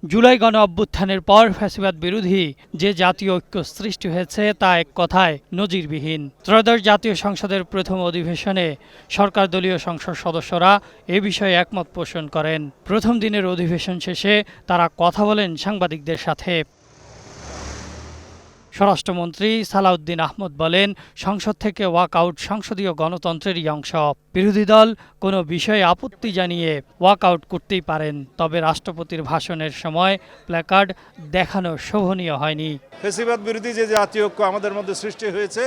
জুলাই গণ অভ্যুত্থানের পর ফ্যাসিবাদ বিরোধী যে জাতীয় ঐক্য সৃষ্টি হয়েছে তা এক কথায় নজিরবিহীন। ত্রয়োদশ জাতীয় সংসদের প্রথম অধিবেশনে সরকার দলীয় সংসদ সদস্যরা এ বিষয়ে একমত পোষণ করেন। প্রথম দিনের অধিবেশন শেষে তারা কথা বলেন সাংবাদিকদের সাথে। স্বরাষ্ট্রমন্ত্রী সালাউদ্দিন আহমদ বলেন, সংসদ থেকে ওয়াকআউট সংসদীয় গণতন্ত্রেরই অংশ। বিরোধী দল কোনো বিষয়ে আপত্তি জানিয়ে ওয়াকআউট করতেই পারেন, তবে রাষ্ট্রপতির ভাষণের সময় প্ল্যাকার্ড দেখানো শোভনীয় হয়নি। ফ্যাসিবাদ বিরোধী যে জাতীয় ঐক্য আমাদের মধ্যে সৃষ্টি হয়েছে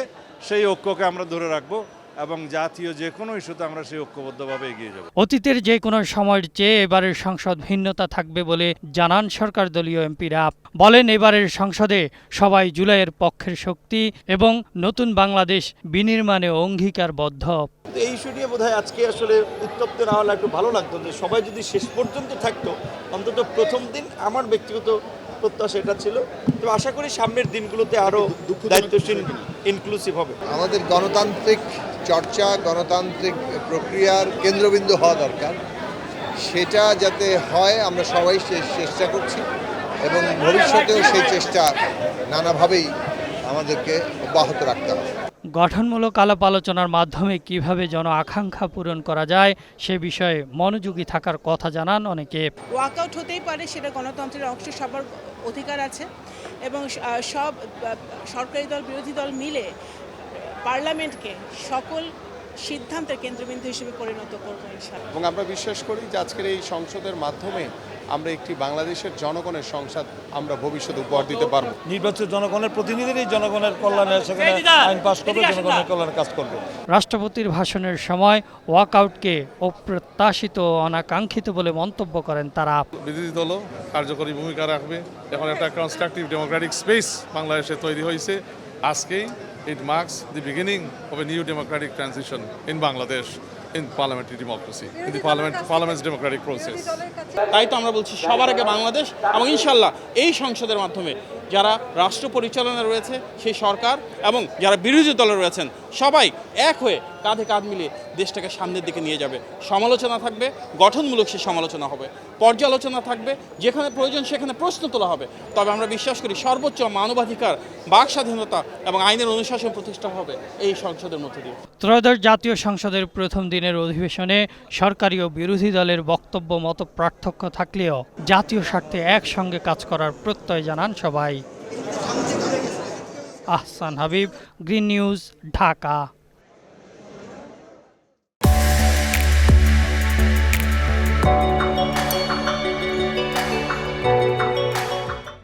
সেই ঐক্যকে আমরা ধরে রাখবো এবং জাতীয় যে কোনো ইস্যুতে আমরা সেই ঐক্যবদ্ধভাবে এগিয়ে যাব। অতীতের যে কোনো সময়ের চেয়ে এবারের সংসদ ভিন্নতা থাকবে বলে জানান সরকার দলীয় এমপিরা। বলেন, এবারের সংসদে সবাই জুলাইয়ের পক্ষের শক্তি এবং নতুন বাংলাদেশ বিনির্মাণে অঙ্গীকারবদ্ধ। এই ইস্যু নিয়ে বোধহয় আজকে আসলে উত্তপ্ত না হলে একটু ভালো লাগতো যে সবাই যদি শেষ পর্যন্ত থাকতো, অন্তত প্রথম দিন আমার ব্যক্তিগত প্রত্যাশা এটা ছিল। তো আশা করি সামনের দিনগুলোতে আরো দায়িত্বশীল ইনক্লুসিভ হবে। আমাদের গণতান্ত্রিক চর্চা, গণতান্ত্রিক প্রক্রিয়ার কেন্দ্রবিন্দু হওয়া দরকার। সেটা যাতে হয় আমরা সবাই চেষ্টা করছি এবং ভবিষ্যতেও সেই চেষ্টা নানাভাবেই আমাদেরকে অব্যাহত রাখতে হবে। গঠনমূলক আলাপ আলোচনার মাধ্যমে কিভাবে জন আকাঙ্ক্ষা পূরণ করা যায় সে বিষয়ে মনোযোগী থাকার কথা জানান অনেকে। ওয়াকআউট হতেই পারে, সেটা গণতন্ত্রের অংশ, সবার অধিকার আছে এবং সব সরকারি দল বিরোধী দল মিলে পার্লামেন্টকে সকল সিদ্ধান্তের কেন্দ্রবিন্দু হিসেবে পরিণত করবো ইনশাআল্লাহ। এবং আমরা বিশ্বাস করি যে আজকের এই সংসদের মাধ্যমে আমরা একটি বাংলাদেশের জনগণের সংসদ আমরা ভবিষ্যতে উপহার দিতে পারব। নির্বাচিত জনগণের প্রতিনিধিরাই জনগণের কল্যাণে সেখানে আইন পাস করবে, জনগণের কল্যাণে কাজ করবে। রাষ্ট্রপতির ভাষণের সময় ওয়াকআউটকে অপ্রত্যাশিত অনাকাঙ্ক্ষিত বলে মন্তব্য করেন তারা। বিরোধী দলও কার্যকরী ভূমিকা রাখবে। এখন একটা কনস্ট্রাকটিভ ডেমোক্রেটিক স্পেস বাংলাদেশে তৈরি হয়েছে। আজকেই it marks the beginning of a new democratic transition in Bangladesh, in parliamentary democracy, in the parliament's democratic process. তাই তো আমরা বলছি সবার আগে বাংলাদেশ, এবং ইনশাল্লাহ এই সংসদের মাধ্যমে যারা রাষ্ট্র পরিচালনা রয়েছে সেই সরকার এবং যারা বিরোধী দলে রয়েছেন সবাই এক হয়ে কাঁধে কাঁধ মিলিয়ে দেশটাকে সামনের দিকে নিয়ে যাবে। সমালোচনা থাকবে, গঠনমূলক সে সমালোচনা হবে, পর্যালোচনা থাকবে, যেখানে প্রয়োজন সেখানে প্রশ্ন তোলা হবে। তবে আমরা বিশ্বাস করি সর্বোচ্চ মানবাধিকার, বাক স্বাধীনতা এবং আইনের অনুশাসন প্রতিষ্ঠা হবে এই সংসদের মধ্য দিয়ে। ত্রয়োদশ জাতীয় সংসদের প্রথম দিনের অধিবেশনে সরকারি ও বিরোধী দলের বক্তব্য মত পার্থক্য থাকলেও জাতীয় স্বার্থে একসঙ্গে কাজ করার প্রত্যয় জানান সবাই। Ahsan Habib, green news, Dhaka.